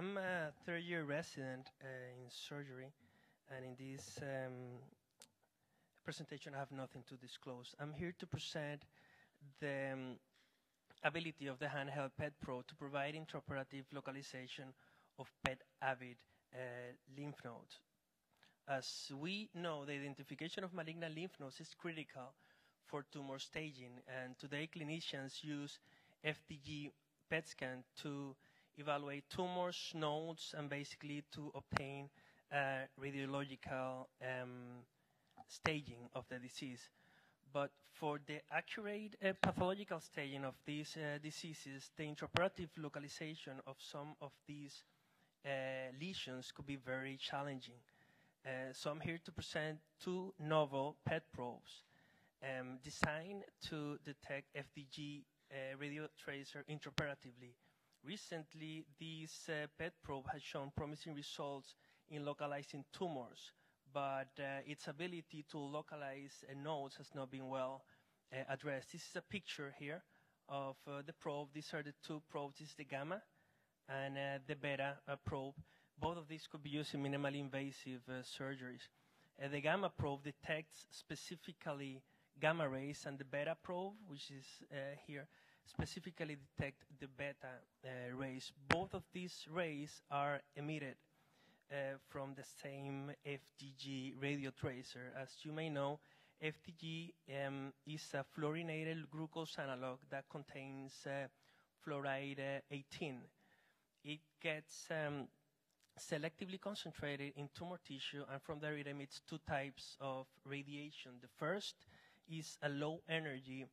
I'm a third-year resident in surgery, and in this presentation, I have nothing to disclose. I'm here to present the ability of the handheld PET Pro to provide intraoperative localization of PET-avid lymph nodes. As we know, the identification of malignant lymph nodes is critical for tumor staging, and today clinicians use FDG PET scan to evaluate tumors, nodes, and basically to obtain radiological staging of the disease. But for the accurate pathological staging of these diseases, the intraoperative localization of some of these lesions could be very challenging. So I'm here to present two novel PET probes designed to detect FDG radio tracer intraoperatively. Recently, this PET probe has shown promising results in localizing tumors, but its ability to localize nodes has not been well addressed. This is a picture here of the probe. These are the two probes. This is the gamma and the beta probe. Both of these could be used in minimally invasive surgeries. The gamma probe detects specifically gamma rays, and the beta probe, which is here, specifically detect the beta rays. Both of these rays are emitted from the same FDG radio tracer. As you may know, FDG is a fluorinated glucose analog that contains fluoride 18. It gets selectively concentrated in tumor tissue, and from there it emits two types of radiation. The first is a low energy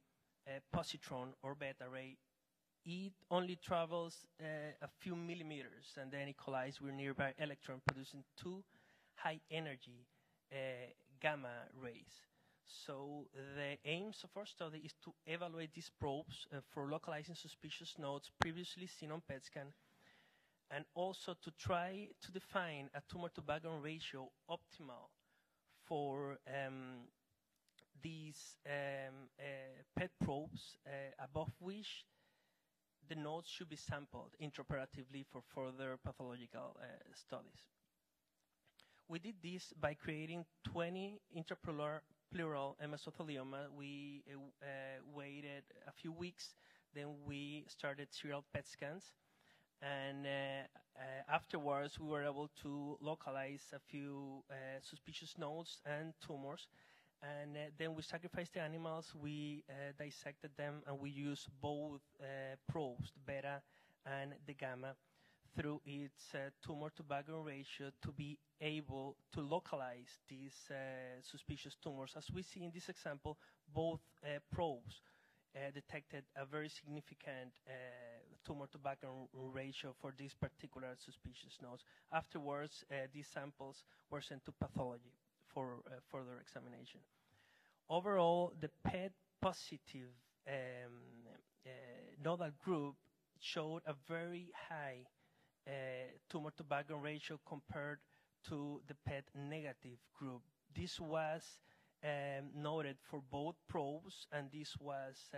positron or beta ray. It only travels a few millimeters, and then it collides with nearby electron, producing two high energy gamma rays. So the aims of our study is to evaluate these probes for localizing suspicious nodes previously seen on PET scan, and also to try to define a tumor to background ratio optimal for these PET probes, above which the nodes should be sampled intraoperatively for further pathological studies. We did this by creating 20 intrapleural mesothelioma. We waited a few weeks, then we started serial PET scans, and afterwards we were able to localize a few suspicious nodes and tumors. And then we sacrificed the animals, we dissected them, and we used both probes, the beta and the gamma, through its tumor to background ratio to be able to localize these suspicious tumors. As we see in this example, both probes detected a very significant tumor to background ratio for these particular suspicious nodes. Afterwards, these samples were sent to pathology for further examination. Overall, the PET positive nodal group showed a very high tumor to background ratio compared to the PET negative group. This was noted for both probes, and this was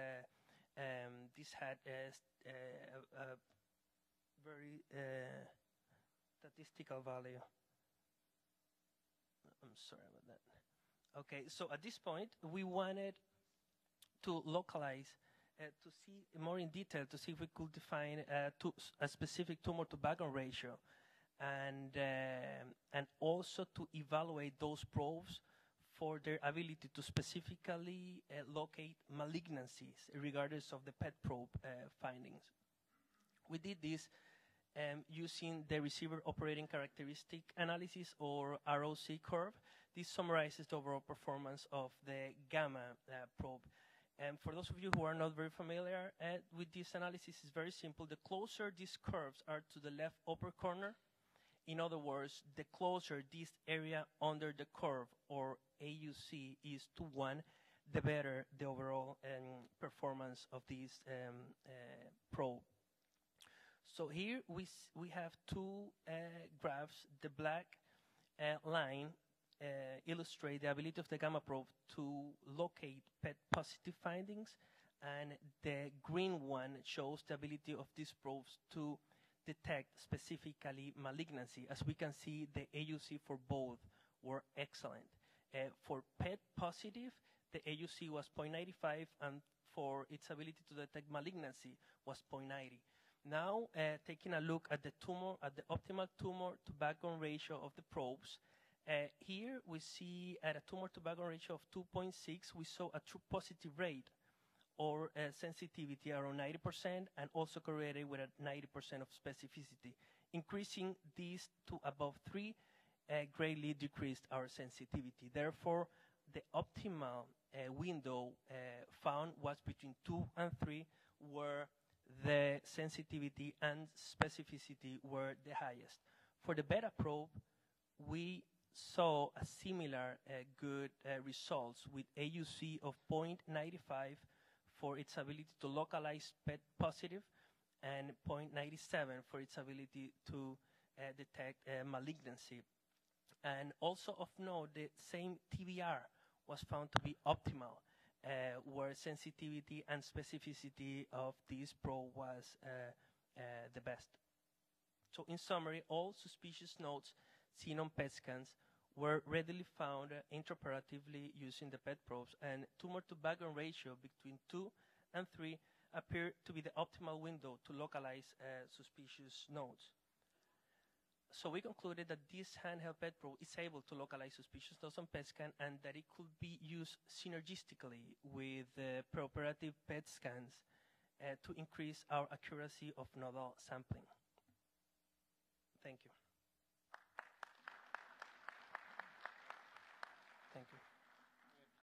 this had a very statistical value. I'm sorry about that. Okay, so at this point, we wanted to localize, to see more in detail, to see if we could define a specific tumor to background ratio, and also to evaluate those probes for their ability to specifically locate malignancies, regardless of the PET probe findings. We did this using the receiver operating characteristic analysis, or ROC curve. This summarizes the overall performance of the gamma probe. And for those of you who are not very familiar with this analysis, it's very simple. The closer these curves are to the left upper corner, in other words, the closer this area under the curve, or AUC, is to 1, the better the overall performance of this probe. So here we have two graphs. The black line illustrates the ability of the gamma probe to locate PET positive findings, and the green one shows the ability of these probes to detect specifically malignancy. As we can see, the AUC for both were excellent. For PET positive, the AUC was 0.95, and for its ability to detect malignancy was 0.90. Now, taking a look at the tumor, at the optimal tumor to background ratio of the probes, here we see at a tumor to background ratio of 2.6, we saw a true positive rate or sensitivity around 90% and also correlated with a 90% of specificity. Increasing these to above 3 greatly decreased our sensitivity. Therefore, the optimal window found was between 2 and 3, where the sensitivity and specificity were the highest. For the beta probe, we saw a similar good results with AUC of 0.95 for its ability to localize PET positive and 0.97 for its ability to detect malignancy. And also of note, the same TBR was found to be optimal, where sensitivity and specificity of this probe was the best. So in summary, all suspicious nodes seen on PET scans were readily found intraoperatively using the PET probes, and tumor to background ratio between 2 and 3 appear to be the optimal window to localize suspicious nodes. So we concluded that this handheld PET probe is able to localize suspicious nodes on PET scan, and that it could be used synergistically with preoperative PET scans to increase our accuracy of nodal sampling. Thank you.